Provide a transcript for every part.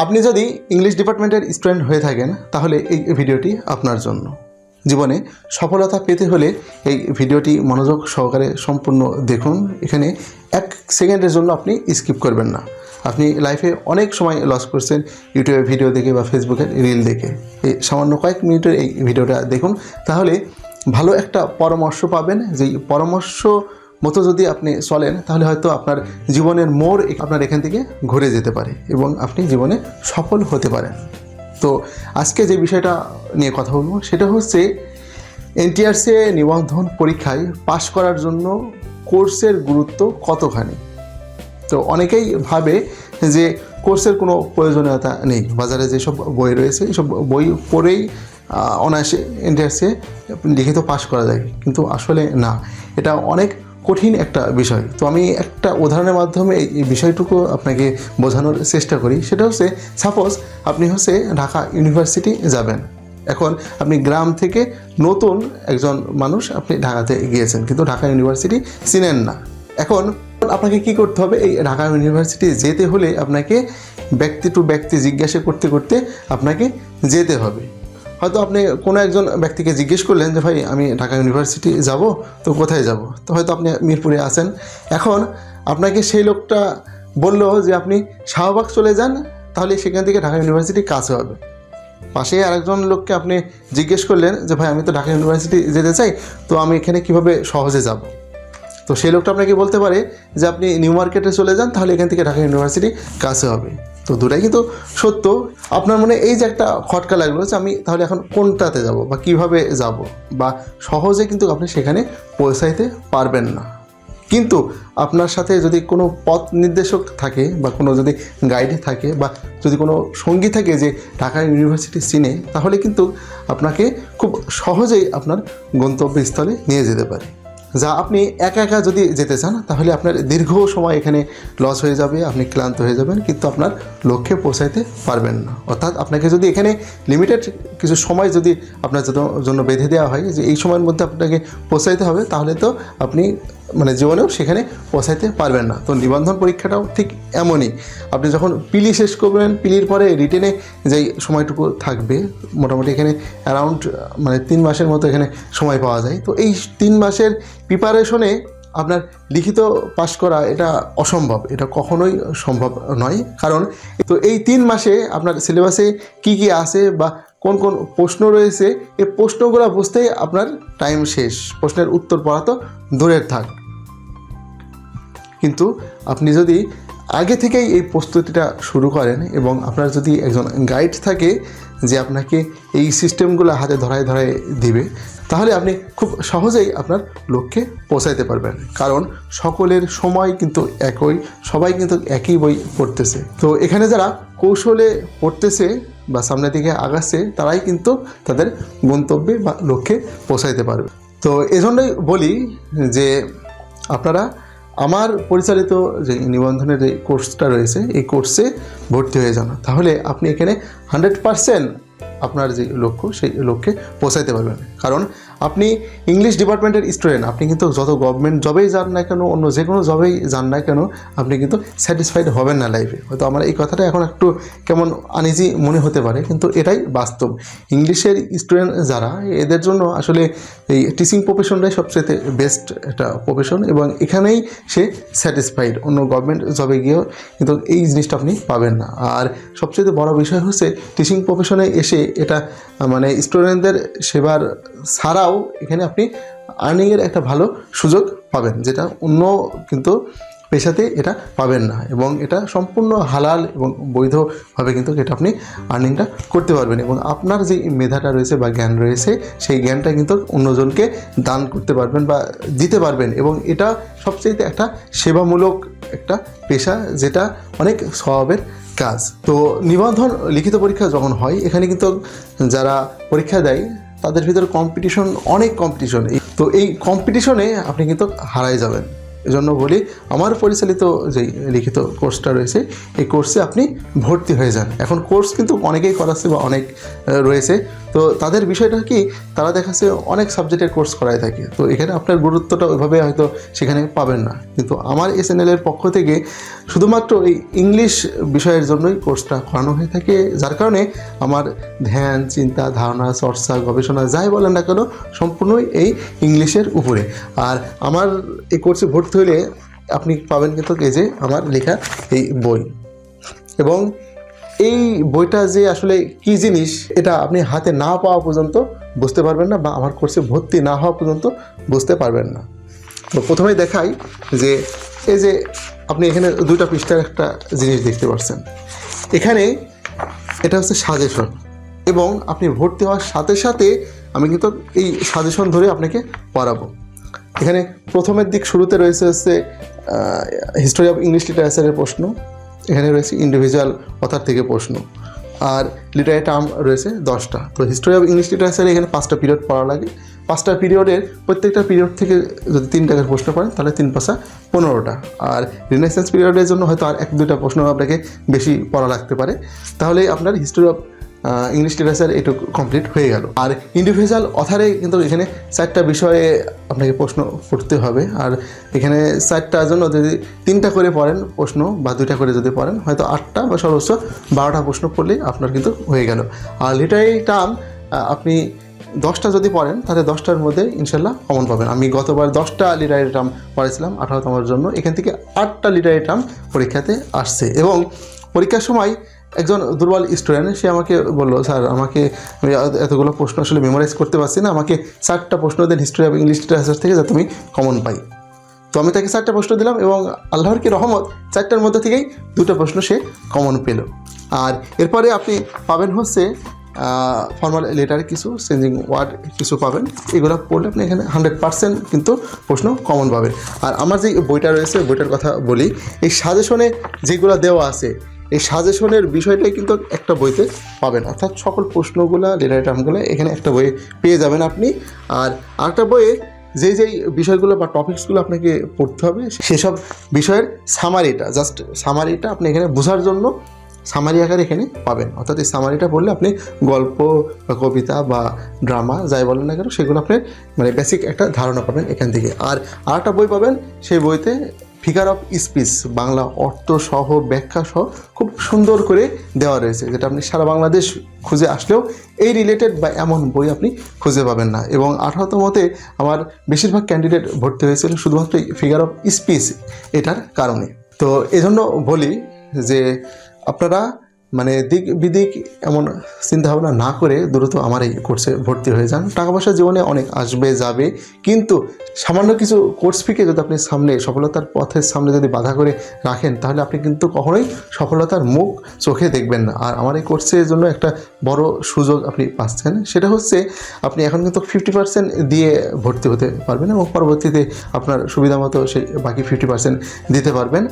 আপনি যদি ইংলিশ ডিপার্টমেন্টের স্টুডেন্ট হয়ে থাকেন তাহলে এই ভিডিওটি আপনার জন্য। জীবনে সফলতা পেতে হলে এই ভিডিওটি মনোযোগ সহকারে সম্পূর্ণ দেখুন। এখানে 1 সেকেন্ডের জন্য আপনি স্কিপ করবেন না। আপনি লাইফে অনেক সময় লস করছেন ইউটিউবে ভিডিও দেখে বা ফেসবুকের রিল দেখে। এই সামান্য কয়েক মিনিটের এই ভিডিওটা দেখুন, তাহলে ভালো একটা পরামর্শ পাবেন। যেই পরামর্শ মতো যদি আপনি চলেন তাহলে হয়তো আপনার জীবনের মোড় আপনার এখান থেকে ঘুরে যেতে পারে এবং আপনি জীবনে সফল হতে পারেন। তো আজকে যে বিষয়টা নিয়ে কথা বলবো সেটা হচ্ছে এনটিআরসি নিবন্ধন পরীক্ষায় পাশ করার জন্য কোর্সের গুরুত্ব কতখানি। তো অনেকেই ভাবে যে কোর্সের কোনো প্রয়োজনীয়তা নেই, বাজারে যেসব বই রয়েছে এইসব বই পড়েই অনায়াসে এনটিআরসি লিখিত পাশ করা যায়, কিন্তু আসলে না, এটা অনেক কঠিন একটা বিষয়। তো আমি একটা উদাহরণের মাধ্যমে এই বিষয়টুকু আপনাকে বোঝানোর চেষ্টা করি। সেটা হচ্ছে, সাপোজ আপনি ঢাকা ইউনিভার্সিটি যাবেন। এখন আপনি গ্রাম থেকে নতুন একজন মানুষ, আপনি ঢাকাতে গিয়েছেন কিন্তু ঢাকা ইউনিভার্সিটি চিনেন না। এখন আপনাকে কি করতে হবে? এই ঢাকা ইউনিভার্সিটি যেতে হলে আপনাকে ব্যক্তি টু ব্যক্তি জিজ্ঞাসা করতে করতে আপনাকে যেতে হবে। হয়তো আপনি কোনো একজন ব্যক্তিকে জিজ্ঞেস করলেন যে ভাই আমি ঢাকা ইউনিভার্সিটি যাব, তো কোথায় যাব? তো হয়তো আপনি মিরপুরে আছেন। এখন আপনাকে সেই লোকটা বলল যে আপনি শাহবাগ চলে যান, তাহলে সেখান থেকে ঢাকা ইউনিভার্সিটি কাছে হবে। পাশে আরেকজন লোককে আপনি জিজ্ঞেস করলেন যে ভাই আমি তো ঢাকা ইউনিভার্সিটি যেতে চাই, তো আমি এখানে কিভাবে সহজে যাব? তো সেই লোকটা আপনাকে বলতে পারে যে আপনি নিউ মার্কেটে চলে যান, তাহলে এখান থেকে ঢাকা ইউনিভার্সিটি কাছে হবে। তো দুটাই কিন্তু সত্য। আপনার মনে এই যে একটা খটকা লাগলো যে আমি তাহলে এখন কোনটাতে যাব বা কিভাবে যাব, বা সহজে কিন্তু আপনি সেখানে পৌঁছাইতে পারবেন না। কিন্তু আপনার সাথে যদি কোনো পথ নির্দেশক থাকে বা কোনো যদি গাইড থাকে বা যদি কোনো সঙ্গী থাকে যে ঢাকা ইউনিভার্সিটি চিনে, তাহলে কিন্তু আপনাকে খুব সহজেই আপনার গন্তব্যস্থলে নিয়ে যেতে পারে। যা আপনি একা একা যদি যেতে চান তাহলে আপনার দীর্ঘ সময় এখানে লস হয়ে যাবে, আপনি ক্লান্ত হয়ে যাবেন, কিন্তু আপনার লক্ষ্যে পৌঁছাইতে পারবেন না। অর্থাৎ আপনাকে যদি এখানে লিমিটেড কিছু সময় যদি আপনার জন্য বেঁধে দেওয়া হয় যে এই সময়ের মধ্যে আপনাকে পৌঁছাইতে হবে, তাহলে তো আপনি জীবনেও সেখানে পৌঁছাইতে পারবেন না। তো নিবন্ধন পরীক্ষাটাও ঠিক এমনই। আপনি যখন পিলি শেষ করবেন, পিলির পরে রিটেনে যেই সময়টুকু থাকবে, মোটামুটি এখানে অ্যারাউন্ড 3 মাসের মতো এখানে সময় পাওয়া যায়। তো এই 3 মাসের প্রিপারেশনে আপনার লিখিত পাস করা এটা অসম্ভব, এটা কখনোই সম্ভব নয়। কারণ তো এই 3 মাসে আপনার সিলেবাসে কি কি আছে বা কোন কোন প্রশ্ন রয়েছে, এই প্রশ্নগুলো বুঝতেই আপনার টাইম শেষ। প্রশ্নের উত্তর পড়া তো দূরের থাক। কিন্তু আপনি যদি আগে থেকেই এই প্রস্তুতিটা শুরু করেন এবং আপনার যদি একজন গাইড থাকে যে আপনাকে এই সিস্টেমগুলো হাতে ধরায় ধরায় দিবে, তাহলে আপনি খুব সহজেই আপনার লক্ষ্যে পৌঁছাইতে পারবেন। কারণ সকলের সময় কিন্তু একই, সবাই কিন্তু একই বই পড়তেছে। তো এখানে যারা কৌশলে পড়তেছে বা সামনের দিকে আগাচ্ছে, তারাই কিন্তু তাদের গন্তব্যে বা লক্ষ্যে পৌঁছাইতে পারবে। তো এজন্যই বলি যে আপনারা আমার পরিচালিত যে নিবন্ধনের যে কোর্সটা রয়েছে, এই কোর্সে ভর্তি হয়ে যান। তাহলে আপনি এখানে 100% আপনার যে লক্ষ্য সেই লক্ষ্যে পৌঁছাইতে পারবেন। কারণ আপনি ইংলিশ ডিপার্টমেন্টের স্টুডেন্ট, আপনি কিন্তু যত গভর্নমেন্ট জবেই যান না কেন, অন্য যে কোনো জবেই যান না কেন, আপনি কিন্তু স্যাটিসফাইড হবেন না লাইফে। হয়তো আমার এই কথাটা এখন একটু কেমন আনইজি মনে হতে পারে, কিন্তু এটাই বাস্তব। ইংলিশের স্টুডেন্ট যারা, এদের জন্য আসলে এই টিচিং প্রফেশনটাই সবচেয়ে বেস্ট একটা প্রফেশন এবং এখানেই সে স্যাটিসফাইড। অন্য গভর্নমেন্ট জবে গিয়েও কিন্তু এই জিনিসটা আপনি পাবেন না। আর সবচেয়ে বড় বিষয় হচ্ছে টিচিং প্রফেশনে এসে এটা স্টুডেন্টদের সেবার ছাড়াও এখানে আপনি আর্নিংয়ের একটা ভালো সুযোগ পাবেন, যেটা অন্য কিন্তু পেশাতে এটা পাবেন না। এবং এটা সম্পূর্ণ হালাল এবং বৈধভাবে কিন্তু এটা আপনি আর্নিংটা করতে পারবেন এবং আপনার যে মেধাটা রয়েছে বা জ্ঞান রয়েছে, সেই জ্ঞানটা কিন্তু অন্যজনকে দান করতে পারবেন বা দিতে পারবেন। এবং এটা সবচেয়ে একটা সেবামূলক একটা পেশা, যেটা অনেক স্বভাবের কাজ। তো নিবন্ধন লিখিত পরীক্ষা যখন হয়, এখানে কিন্তু যারা পরীক্ষা দেয় তাদের ভিতরে কম্পিটিশন, অনেক কম্পিটিশন। তো এই কম্পিটিশনে আপনি কিন্তু হারাই যাবেন এজন্য বলি আমার পরিচালিত যেই লিখিত কোর্সটা রয়েছে এই কোর্সে আপনি ভর্তি হয়ে যান। এখন কোর্স কিন্তু অনেকেই করাচ্ছে বা অনেক রয়েছে, তো তাদের বিষয়টা কি তারা দেখাচ্ছে অনেক সাবজেক্টের কোর্স করায় থাকে, তো এখানে আপনার গুরুত্বটা ওইভাবে হয়তো সেখানে পাবেন না। কিন্তু আমার এই চ্যানেলের পক্ষ থেকে শুধুমাত্র এই ইংলিশ বিষয়ের জন্যই কোর্সটা করানো হয়ে থাকে, যার কারণে আমার ধ্যান, চিন্তা, ধারণা, চর্চা, গবেষণা যাই বলেন না কেন সম্পূর্ণই এই ইংলিশের উপরে। আর আমার এই কোর্সে ভর্তি হলে আপনি পাবেন কিন্তু এই যে আমার লেখা এই বই, এবং এই বইটা যে আসলে কী জিনিস এটা আপনি হাতে না পাওয়া পর্যন্ত বুঝতে পারবেন না, বা আমার কোর্সে ভর্তি না হওয়া পর্যন্ত বুঝতে পারবেন না। তো প্রথমেই দেখাই যে এই যে আপনি এখানে 2টা পৃষ্ঠার একটা জিনিস দেখতে পাচ্ছেন, এখানে এটা হচ্ছে সাজেশন, এবং আপনি ভর্তি হওয়ার সাথে সাথে আমি কিন্তু এই সাজেশন ধরে আপনাকে পড়াবো। এখানে প্রথমের দিক শুরুতে রয়েছে হচ্ছে হিস্টোরি অফ ইংলিশ লিটারেচারের প্রশ্ন, এখানে রয়েছে ইন্ডিভিজুয়াল অথার থেকে প্রশ্ন, আর লিটারি টার্ম রয়েছে 10টা। তো হিস্টোরি অফ ইংলিশ লিটারেচারে এখানে 5টা পিরিয়ড পড়া লাগে। 5টা পিরিয়ডের প্রত্যেকটা পিরিয়ড থেকে যদি 3 টাকার প্রশ্ন পড়েন তাহলে 3 পাশা 15টা। আর রিনেসান্স পিরিয়ডের জন্য হয়তো আর 1-2টা প্রশ্ন আপনাকে বেশি পড়া লাগতে পারে, তাহলে আপনার হিস্টোরি অফ ইংলিশ লিটারেচার এটুকু কমপ্লিট হয়ে গেল। আর ইন্ডিভিজুয়াল অথারে কিন্তু এখানে 4টা বিষয়ে আপনাকে প্রশ্ন পড়তে হবে, আর এখানে 4টার জন্য যদি 3টা করে পড়েন প্রশ্ন বা 2টা করে যদি পড়েন হয়তো 8টা বা সর্বোচ্চ 12টা প্রশ্ন পড়লেই আপনার কিন্তু হয়ে গেল। আর লিটারি টার্ম আপনি 10টা যদি পড়েন তাহলে 10টার মধ্যে ইনশাল্লাহ কমন পাবেন। আমি গতবার 10টা লিটারি টার্ম পড়েছিলাম 18তম জন্য, এখান থেকে 8টা লিটারি টার্ম পরীক্ষাতে আসছে। এবং পরীক্ষার সময় একজন দুর্বল স্টুডেন্ট সে আমাকে বললো, স্যার আমি এতগুলো প্রশ্ন আসলে মেমোরাইজ করতে পারছি না, আমাকে 4টা প্রশ্ন দেন হিস্ট্রি অফ ইংলিশ লিটারেচার থেকে যাতে আমি কমন পাই। তো আমি তাকে 4টা প্রশ্ন দিলাম, এবং আল্লাহর কি রহমত 4টার মধ্যে থেকেই 2টা প্রশ্ন সে কমন পেল। আর এরপরে আপনি পাবেন হচ্ছে ফর্মাল লেটার কিছু, চেঞ্জিং ওয়ার্ড কিছু পাবেন, এগুলো পড়লে আপনি এখানে 100% কিন্তু প্রশ্ন কমন পাবেন। আর আমার যে বইটা রয়েছে বইটার কথা বলি, এই সাজেশনে যেগুলো দেওয়া আছে এই সাজেশনের বিষয়টাই কিন্তু একটা বইতে পাবেন, অর্থাৎ সকল প্রশ্নগুলো লিটারি টার্মগুলো এখানে একটা বইয়ে পেয়ে যাবেন আপনি। আর আরেকটা বইয়ে যেই বিষয়গুলো বা টপিকসগুলো আপনাকে পড়তে হবে সেসব বিষয়ের সামারিটা, জাস্ট সামারিটা আপনি এখানে বোঝার জন্য সামারি আকারে এখানে পাবেন। অর্থাৎ এই সামারিটা পড়লে আপনি গল্প বা কবিতা বা ড্রামা যাই বলেন না কেন সেগুলো আপনি মানে বেসিক একটা ধারণা পাবেন এখান থেকে। আর আরেকটা বই পাবেন, সেই বইতে ফিগার অফ স্পিচ বাংলা অর্থ সহ ব্যাখ্যা সহ খুব সুন্দর করে দেওয়া রয়েছে, যেটা আপনি সারা বাংলাদেশ খুঁজে আসলেও এই রিলেটেড বা এমন বই আপনি খুঁজে পাবেন না। এবং 18তমতে আমার বেশিরভাগ ক্যান্ডিডেট ভর্তি হয়েছিল শুধুমাত্র ফিগার অফ স্পিচ এটার কারণে। তো এজন্য বলি যে আপনারা মানে দিক বিদিক এমন চিন্তাভাবনা না করে দ্রুত আমার এই কোর্সে ভর্তি হয়ে যান। টাকা পয়সা জীবনে অনেক আসবে যাবে, কিন্তু সামান্য কিছু কোর্স ফিকে যদি আপনি সামনে সফলতার পথের সামনে যদি বাধা করে রাখেন তাহলে আপনি কিন্তু কখনোই সফলতার মুখ চোখে দেখবেন না। আর আমার এই কোর্সের জন্য একটা বড় সুযোগ আপনি পাচ্ছেন, সেটা হচ্ছে আপনি এখন কিন্তু 50% দিয়ে ভর্তি হতে পারবেন, এবং পরবর্তীতে আপনার সুবিধা মতো সেই বাকি 50% দিতে পারবেন।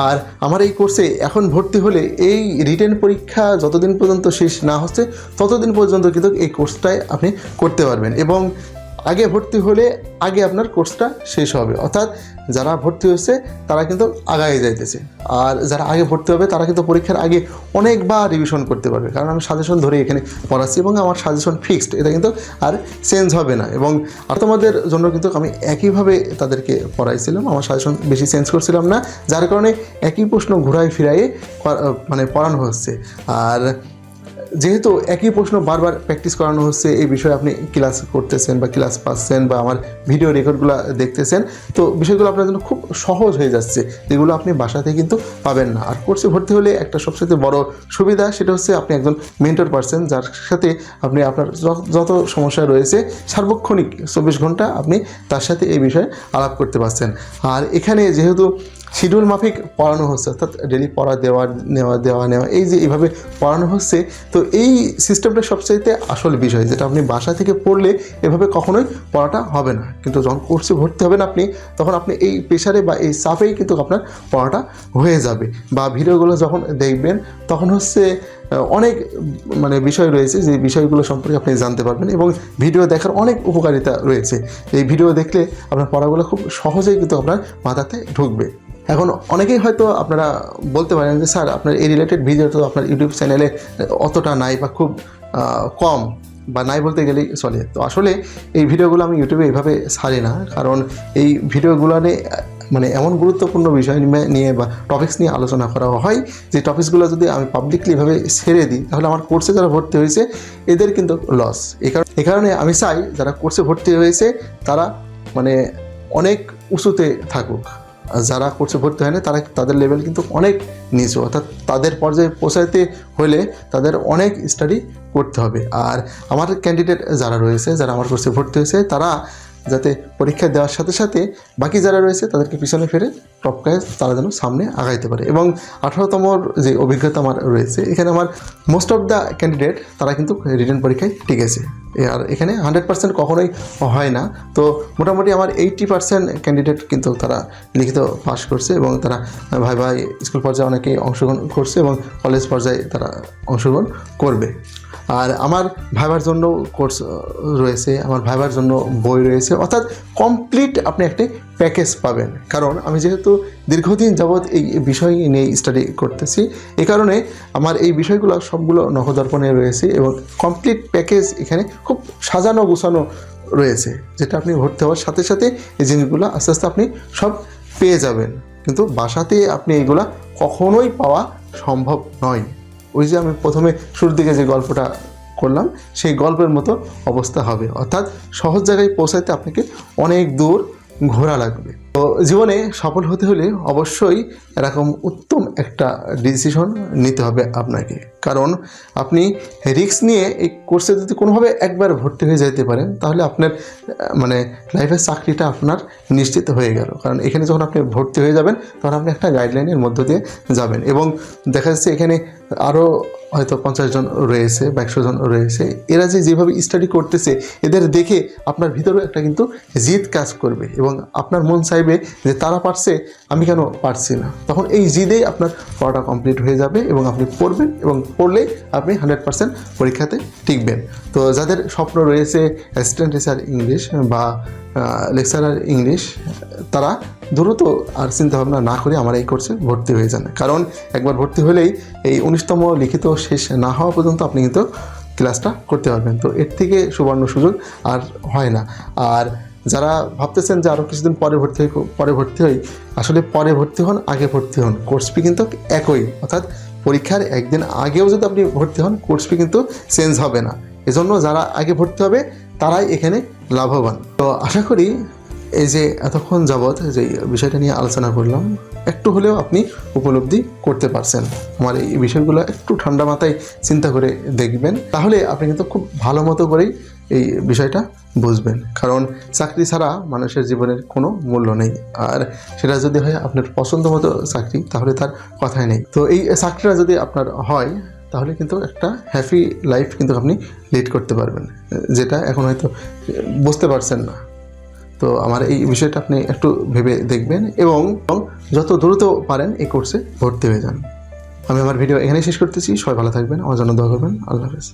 আর আমার এই কোর্সে এখন ভর্তি হলে এই রিটেন পরীক্ষা যতদিন পর্যন্ত শেষ না হচ্ছে ততদিন পর্যন্ত কিন্তু এই কোর্সটাই আপনি করতে পারবেন, এবং আগে ভর্তি হলে আগে আপনার কোর্সটা শেষ হবে। অর্থাৎ যারা ভর্তি হয়েছে তারা কিন্তু আগায় যাইতেছে, আর যারা আগে ভর্তি হবে তারা কিন্তু পরীক্ষার আগে অনেকবার রিভিশন করতে পারবে, কারণ আমি সাজেশন ধরে এখানে পড়াচ্ছি এবং আমার সাজেশন ফিক্সড, এটা কিন্তু আর চেঞ্জ হবে না। এবং আর তোমাদের জন্য কিন্তু আমি একইভাবে তাদেরকে পড়াইছিলাম, আমার সাজেশন বেশি চেঞ্জ করছিলাম না, যার কারণে একই প্রশ্ন ঘুরাই ফিরাইয়ে মানে পড়ানো হচ্ছে। আর যেহেতু একই প্রশ্ন বারবার প্র্যাকটিস করানো হচ্ছে, এই বিষয়ে আপনি ক্লাস করতেছেন বা ক্লাস পাচ্ছেন বা আমার ভিডিও রেকর্ডগুলো দেখতেছেন, তো বিষয়গুলো আপনার জন্য খুব সহজ হয়ে যাচ্ছে, যেগুলো আপনি বাসাতে কিন্তু পাবেন না। আর কোর্সে ভর্তি হলে একটা সবচেয়ে বড় সুবিধা সেটা হচ্ছে আপনি একজন মেন্টর পারসন, যার সাথে আপনি আপনার যত সমস্যা রয়েছে সার্বক্ষণিক 24 ঘন্টা আপনি তার সাথে এই বিষয়ে আলাপ করতে পারছেন। আর এখানে যেহেতু শিডিউল মাফিক পড়ানো হচ্ছে, অর্থাৎ ডেলি পড়া দেওয়া নেওয়া এই যে এইভাবে পড়ানো হচ্ছে। তো এই সিস্টেমটা সবচাইতে আসল বিষয়, যেটা আপনি বাসা থেকে পড়লে এভাবে কখনোই পড়াটা হবে না। কিন্তু যখন কোর্সে ভর্তি হবেন আপনি, তখন আপনি এই প্রেশারে বা এই চাপেই কিন্তু আপনার পড়াটা হয়ে যাবে। বা ভিডিওগুলো যখন দেখবেন তখন হচ্ছে অনেক বিষয় রয়েছে, যে বিষয়গুলো সম্পর্কে আপনি জানতে পারবেন, এবং ভিডিও দেখার অনেক উপকারিতা রয়েছে। এই ভিডিও দেখলে আপনার পড়াগুলো খুব সহজেই কিন্তু আপনার মাথাতে ঢুকবে। এখন অনেকেই হয়তো আপনারা বলতে পারেন যে স্যার আপনার এই রিলেটেড ভিডিও তো আপনার ইউটিউব চ্যানেলে অতটা নাই বা খুব কম, বা নাই বলতে গেলেই চলে। তো আসলে এই ভিডিওগুলো আমি ইউটিউবে এইভাবে ছাড়ি না, কারণ এই ভিডিওগুলো এমন গুরুত্বপূর্ণ বিষয় নিয়ে বা টপিকস নিয়ে আলোচনা করা হয়, যে টপিকসগুলো যদি আমি পাবলিকলি এভাবে ছেড়ে দিই তাহলে আমার কোর্সে যারা ভর্তি হয়েছে এদের কিন্তু লস। এই কারণে আমি চাই যারা কোর্সে ভর্তি হয়েছে তারা অনেক উঁচুতে থাকুক, যারা কোর্সে ভর্তি হয় না তাদের লেভেল কিন্তু অনেক নিচু, অর্থাৎ তাদের পর্যায়ে পৌঁছাতে হলে তাদের অনেক স্টাডি করতে হবে। আর আমার ক্যান্ডিডেট যারা রয়েছে, যারা আমার কোর্সে ভর্তি হয়েছে, তারা যাতে পরীক্ষা দেওয়ার সাথে সাথে বাকি যারা রয়েছে তাদেরকে পিছনে ফেরে টপকায় তারা যেন সামনে আগাইতে পারে। এবং 18তমর যে অভিজ্ঞতা আমার রয়েছে, এখানে আমার মোস্ট অফ দ্য ক্যান্ডিডেট তারা কিন্তু রিটেন পরীক্ষায় টিকেছে। আর এখানে 100% কখনোই হয় না। তো মোটামুটি আমার 80% ক্যান্ডিডেট কিন্তু তারা লিখিত পাস করছে, এবং তারা ভাইভা স্কুল পর্যায়ে অনেকেই অংশগ্রহণ করছে, এবং কলেজ পর্যায়ে তারা অংশগ্রহণ করবে। আর আমার ভাইবার জন্য কোর্স রয়েছে, আমার ভাইবার জন্য বই রয়েছে, অর্থাৎ কমপ্লিট আপনি একটি প্যাকেজ পাবেন। কারণ আমি যেহেতু দীর্ঘদিন যাবৎ এই বিষয় নিয়ে স্টাডি করতেছি, এই কারণে আমার এই বিষয়গুলো সবগুলো নখদর্পণে রয়েছে, এবং কমপ্লিট প্যাকেজ এখানে খুব সাজানো গোছানো রয়েছে, যেটা আপনি ভর্তি হওয়ার সাথে সাথে এই জিনিসগুলো আস্তে আস্তে আপনি সব পেয়ে যাবেন। কিন্তু বাসাতে আপনি এইগুলা কখনোই পাওয়া সম্ভব নয়। ওই যে আমি প্রথমে শুরুর দিকে যে গল্পটা করলাম, সেই গল্পের মতো অবস্থা হবে, অর্থাৎ সহজ জায়গায় পৌঁছাতে আপনাকে অনেক দূর ঘোরা লাগবে। তো জীবনে সফল হতে হলে অবশ্যই এরকম উত্তম একটা ডিসিশন নিতে হবে আপনাকে। কারণ আপনি রিস্ক নিয়ে এই কোর্সে যদি কোনোভাবে একবার ভর্তি হয়ে যেতে পারেন, তাহলে আপনার লাইফের চাকরিটা আপনার নিশ্চিত হয়ে গেল। কারণ এখানে যখন আপনি ভর্তি হয়ে যাবেন তখন আপনি একটা গাইডলাইনের মধ্য দিয়ে যাবেন, এবং দেখা যাচ্ছে এখানে আরও হয়তো 50 জন রয়েছে বা 100 জন রয়েছে। এরা যেভাবে স্টাডি করতেছে, এদের দেখে আপনার ভিতরেও একটা কিন্তু জিদ কাজ করবে, এবং আপনার মন চাইবে যে তারা পারছে, আমি কেন পারছি না। তখন এই জিদেই আপনার পড়াটা কমপ্লিট হয়ে যাবে, এবং আপনি পড়বেন, এবং পড়লেই আপনি 100% পরীক্ষাতে টিকবেন। তো যাদের স্বপ্ন রয়েছে অ্যাসিস্ট্যান্ট টিচার ইংলিশ বা লেকচারার ইংলিশ, তারা দ্রুত আর চিন্তাভাবনা না করে আমার এই কোর্সে ভর্তি হয়ে যান। কারণ একবার ভর্তি হলেই এই 19তম লিখিত শেষ না হওয়া পর্যন্ত আপনি কিন্তু ক্লাসটা করতে পারবেন। তো এর থেকে সুবর্ণ সুযোগ আর হয় না। আর যারা ভাবতেছেন যে আরও কিছুদিন পরে ভর্তি হই, আসলে পরে ভর্তি হন, আগে ভর্তি হন, কোর্স ফি কিন্তু একই। অর্থাৎ পরীক্ষার একদিন আগেও যদি আপনি ভর্তি হন, কোর্স ফি কিন্তু চেঞ্জ হবে না। এজন্য যারা আগে ভর্তি হবে তারাই এখানে লাভবান। তো আশা করি এই যে এতক্ষণ যাবৎ যে বিষয়টা নিয়ে আলোচনা করলাম, একটু হলেও আপনি উপলব্ধি করতে পারছেন। আমার এই বিষয়গুলো একটু ঠান্ডা মাথায় চিন্তা করে দেখবেন, তাহলে আপনি কিন্তু খুব ভালো মতো করেই এই বিষয়টা বুঝবেন। কারণ চাকরি ছাড়া মানুষের জীবনের কোনো মূল্য নেই, আর সেটা যদি হয় আপনার পছন্দ মতো চাকরি, তাহলে তার কথাই নেই। তো এই চাকরিটা যদি আপনার হয়, তাহলে কিন্তু একটা হ্যাপি লাইফ কিন্তু আপনি লিড করতে পারবেন, যেটা এখন হয়তো বুঝতে পারছেন না। তো আমার এই বিষয়টা আপনি একটু ভেবে দেখবেন, এবং যত দ্রুত পারেন এই কোর্সে ভর্তি হয়ে যান। আমি আমার ভিডিও এখানেই শেষ করতেছি। সবাই ভালো থাকবেন, আমার জন্য দোয়া করবেন। আল্লাহ হাফেজ।